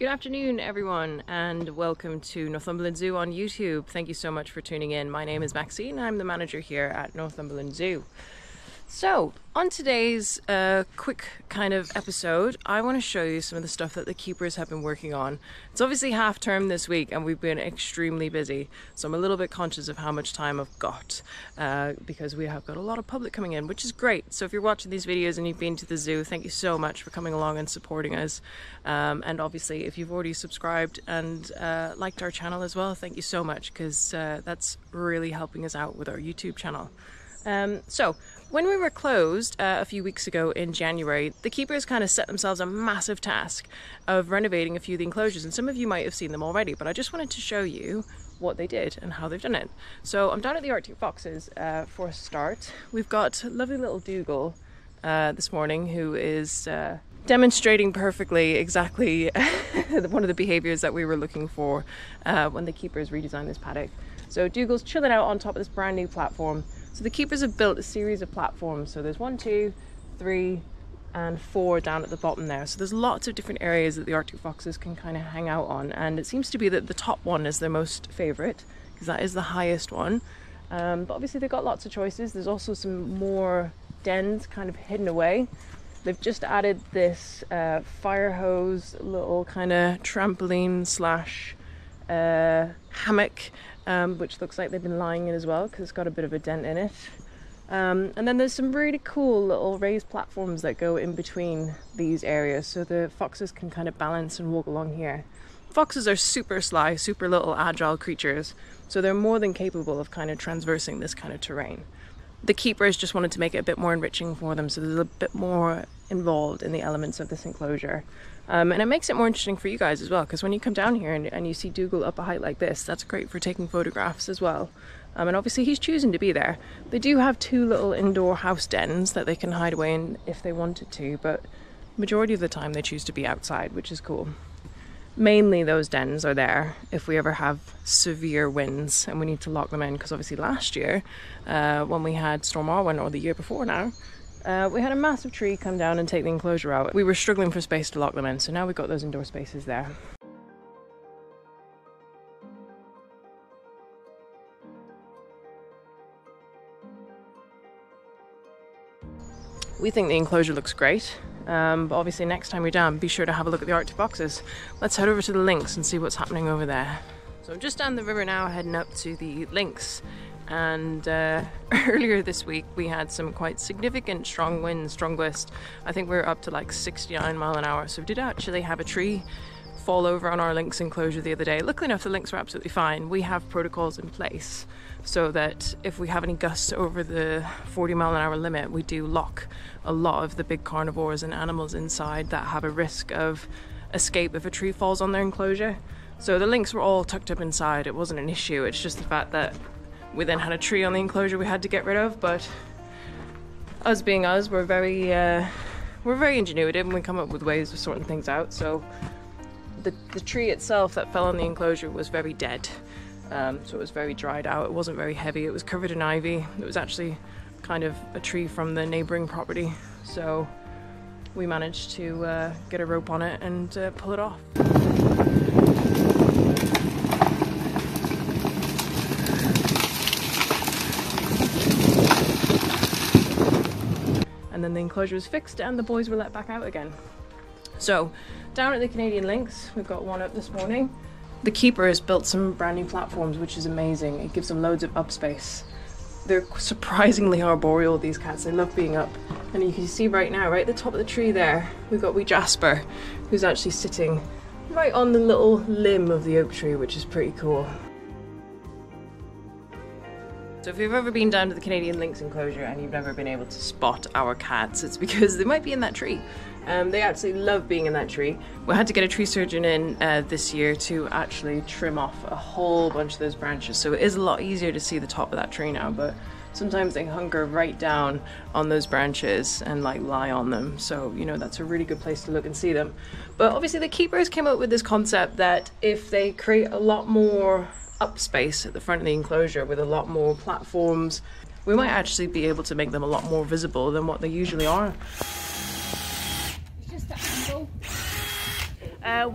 Good afternoon everyone and welcome to Northumberland Zoo on YouTube. Thank you so much for tuning in. My name is Maxine, I'm the manager here at Northumberland Zoo. So on today's quick kind of episode, I want to show you some of the stuff that the keepers have been working on. It's obviously half term this week and we've been extremely busy, so I'm a little bit conscious of how much time I've got because we have got a lot of public coming in, which is great. So if you're watching these videos and you've been to the zoo, thank you so much for coming along and supporting us. And obviously if you've already subscribed and liked our channel as well, thank you so much, because that's really helping us out with our YouTube channel. So when we were closed a few weeks ago in January, the keepers kind of set themselves a massive task of renovating a few of the enclosures, and some of you might have seen them already, but I just wanted to show you what they did and how they've done it. So I'm down at the Arctic Foxes for a start. We've got lovely little Dougal this morning, who is demonstrating perfectly exactly one of the behaviours that we were looking for when the keepers redesigned this paddock. So Dougal's chilling out on top of this brand new platform. So the keepers have built a series of platforms. So there's 1, 2, 3 and 4 down at the bottom there. So there's lots of different areas that the Arctic Foxes can kind of hang out on. And it seems to be that the top one is their most favourite, because that is the highest one. But obviously they've got lots of choices. There's also some more dens kind of hidden away. They've just added this fire hose, little kind of trampoline slash hammock, which looks like they've been lying in as well, because it's got a bit of a dent in it. And then there's some really cool little raised platforms that go in between these areas, so the foxes can kind of balance and walk along here. Foxes are super sly, super little agile creatures, so they're more than capable of kind of traversing this kind of terrain. The keepers just wanted to make it a bit more enriching for them, so there's a bit more involved in the elements of this enclosure. And it makes it more interesting for you guys as well, because when you come down here and you see Dougal up a height like this, that's great for taking photographs as well. And obviously he's choosing to be there. They do have 2 little indoor house dens that they can hide away in if they wanted to, but majority of the time they choose to be outside, which is cool. Mainly those dens are there if we ever have severe winds and we need to lock them in, because obviously last year when we had Storm Arwen, or the year before now, we had a massive tree come down and take the enclosure out. We were struggling for space to lock them in, so now we've got those indoor spaces there. We think the enclosure looks great, but obviously next time you're down, be sure to have a look at the Arctic Foxes. Let's head over to the Lynx and see what's happening over there. So I'm just down the river now, heading up to the Lynx. And earlier this week we had some quite significant strong winds, strong gusts. I think we were up to like 69 miles an hour. So we did actually have a tree fall over on our lynx enclosure the other day. Luckily enough, the lynx were absolutely fine. We have protocols in place so that if we have any gusts over the 40 mile an hour limit, we do lock a lot of the big carnivores and animals inside that have a risk of escape if a tree falls on their enclosure. So the lynx were all tucked up inside. It wasn't an issue. It's just the fact that we then had a tree on the enclosure we had to get rid of. But us being us, we're very ingenuitive and we come up with ways of sorting things out. So the tree itself that fell on the enclosure was very dead. So it was very dried out. It wasn't very heavy. It was covered in ivy. It was actually kind of a tree from the neighbouring property. So we managed to get a rope on it and pull it off. And then the enclosure was fixed and the boys were let back out again. So down at the Canadian Lynx, we've got one up this morning. The keeper has built some brand new platforms, which is amazing. It gives them loads of up space. They're surprisingly arboreal, these cats. They love being up. And you can see right now, right at the top of the tree there, we've got wee Jasper, who's actually sitting right on the little limb of the oak tree, which is pretty cool. So if you've ever been down to the Canadian Lynx enclosure and you've never been able to spot our cats, it's because they might be in that tree. They absolutely love being in that tree. We had to get a tree surgeon in this year to actually trim off a whole bunch of those branches, so it is a lot easier to see the top of that tree now, but sometimes they hunker right down on those branches and like lie on them, so you know that's a really good place to look and see them. But obviously the keepers came up with this concept that if they create a lot more up space at the front of the enclosure with a lot more platforms, we might actually be able to make them a lot more visible than what they usually are.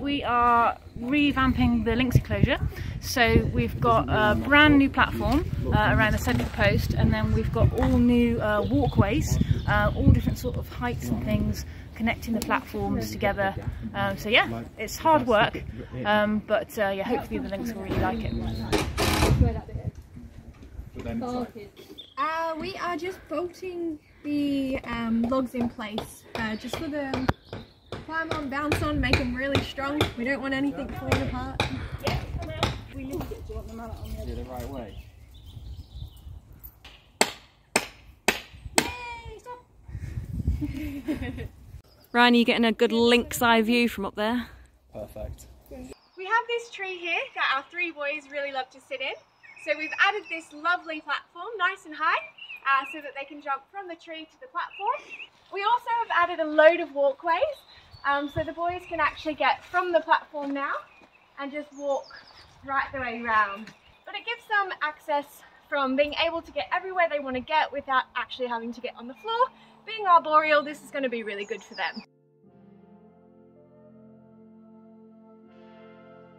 We are revamping the lynx enclosure, so we've got a brand new platform around the central post, and then we've got all new walkways, all different sort of heights and things connecting the platforms together. So yeah, it's hard work, but yeah, hopefully the lynx will really like it. We are just bolting the logs in place, just for them climb on, bounce on, make them really strong. We don't want anything falling apart. Yeah, come out. We lift it. Do you want them out on the the right way? Yay, stop! Ryan, are you getting a good lynx eye view from up there? Perfect. We have this tree here that our three boys really love to sit in. So we've added this lovely platform, nice and high, so that they can jump from the tree to the platform. We also have added a load of walkways, so the boys can actually get from the platform now and just walk right the way around. But it gives them access from being able to get everywhere they want to get without actually having to get on the floor. Being arboreal, this is going to be really good for them.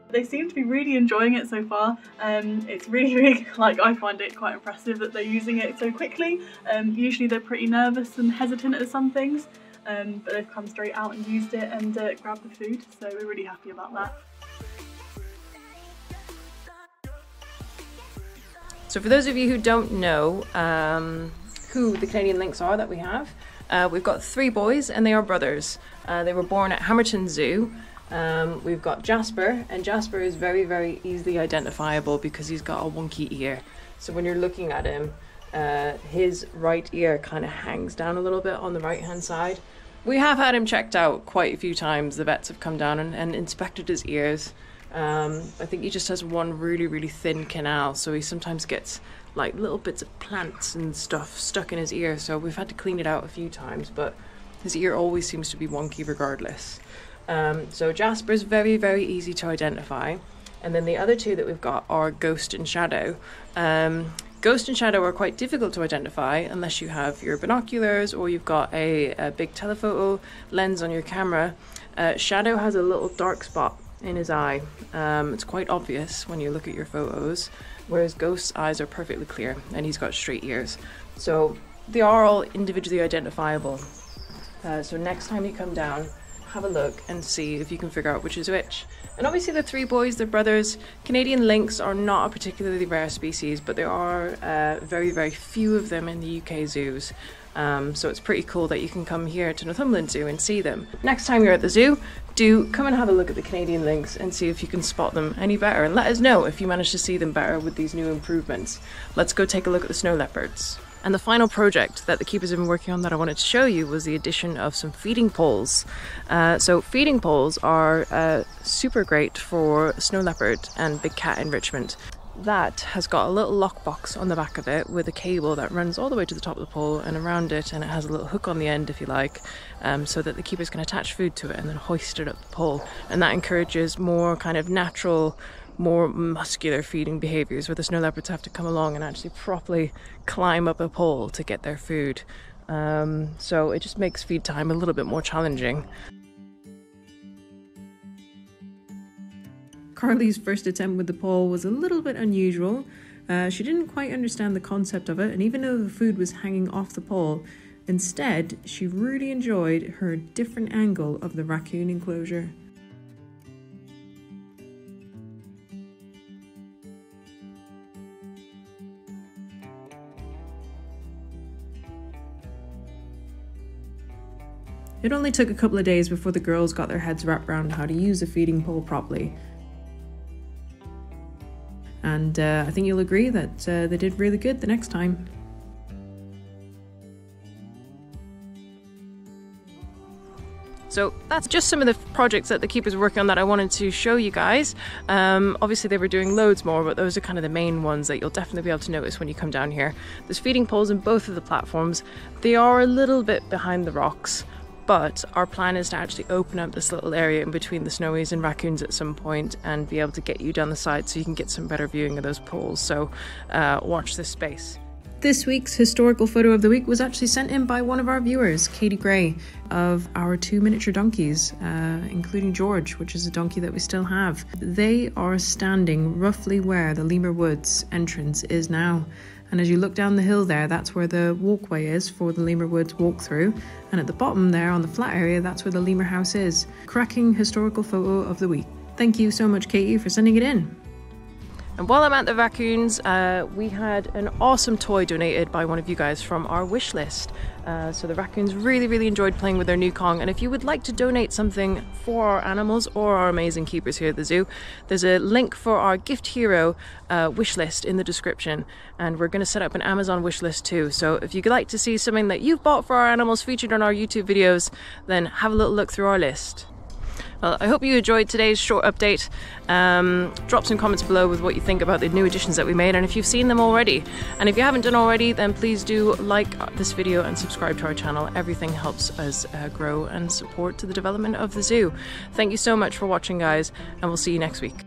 They seem to be really enjoying it so far. It's really, like, I find it quite impressive that they're using it so quickly. Usually they're pretty nervous and hesitant at some things, but they've come straight out and used it and grabbed the food, so we're really happy about that. So for those of you who don't know who the Canadian Lynx are that we have, we've got three boys and they are brothers. They were born at Hamerton Zoo. We've got Jasper, and Jasper is very, very easily identifiable because he's got a wonky ear. So when you're looking at him, his right ear kind of hangs down a little bit on the right hand side. We have had him checked out quite a few times. The vets have come down and inspected his ears. I think he just has one really, really thin canal, so he sometimes gets like little bits of plants and stuff stuck in his ear, so we've had to clean it out a few times, but his ear always seems to be wonky regardless. So Jasper's very, very easy to identify. And then the other two that we've got are Ghost and Shadow. Ghost and Shadow are quite difficult to identify unless you have your binoculars or you've got a big telephoto lens on your camera. Shadow has a little dark spot in his eye. It's quite obvious when you look at your photos, whereas Ghost's eyes are perfectly clear and he's got straight ears. So they are all individually identifiable. So next time you come down, have a look and see if you can figure out which is which. And obviously the three boys, they're brothers. Canadian lynx are not a particularly rare species, but there are very, very few of them in the UK zoos. So it's pretty cool that you can come here to Northumberland Zoo and see them. Next time you're at the zoo, do come and have a look at the Canadian lynx and see if you can spot them any better, and let us know if you manage to see them better with these new improvements. Let's go take a look at the snow leopards. And the final project that the keepers have been working on that I wanted to show you was the addition of some feeding poles. So feeding poles are super great for snow leopard and big cat enrichment. That has got a little lockbox on the back of it with a cable that runs all the way to the top of the pole and around it, and it has a little hook on the end if you like, so that the keepers can attach food to it and then hoist it up the pole. And that encourages more kind of natural, more muscular feeding behaviours, where the snow leopards have to come along and actually properly climb up a pole to get their food. So it just makes feed time a little bit more challenging. Carly's first attempt with the pole was a little bit unusual. She didn't quite understand the concept of it, and even though the food was hanging off the pole, instead she really enjoyed her different angle of the raccoon enclosure. It only took a couple of days before the girls got their heads wrapped around how to use a feeding pole properly. And I think you'll agree that they did really good the next time. So that's just some of the projects that the keepers are working on that I wanted to show you guys. Obviously they were doing loads more, but those are kind of the main ones that you'll definitely be able to notice when you come down here. There's feeding poles in both of the platforms. They are a little bit behind the rocks, but our plan is to actually open up this little area in between the snowies and raccoons at some point and be able to get you down the side so you can get some better viewing of those poles. So watch this space. This week's historical photo of the week was actually sent in by one of our viewers, Katie Gray, of our 2 miniature donkeys, including George, which is a donkey that we still have. They are standing roughly where the Lemur Woods entrance is now. And as you look down the hill there, that's where the walkway is for the Lemur Woods walkthrough. And at the bottom there on the flat area, that's where the lemur house is. Cracking historical photo of the week. Thank you so much, Katie, for sending it in. And while I'm at the raccoons, we had an awesome toy donated by one of you guys from our wish list. So the raccoons really enjoyed playing with their new Kong, and if you would like to donate something for our animals or our amazing keepers here at the zoo, there's a link for our Gifthero wish list in the description, and we're going to set up an Amazon wish list too. So if you'd like to see something that you've bought for our animals featured on our YouTube videos, then have a little look through our list. Well, I hope you enjoyed today's short update. Drop some comments below with what you think about the new additions that we made and if you've seen them already. And if you haven't done already, then please do like this video and subscribe to our channel. Everything helps us grow and support to the development of the zoo. Thank you so much for watching, guys, and we'll see you next week.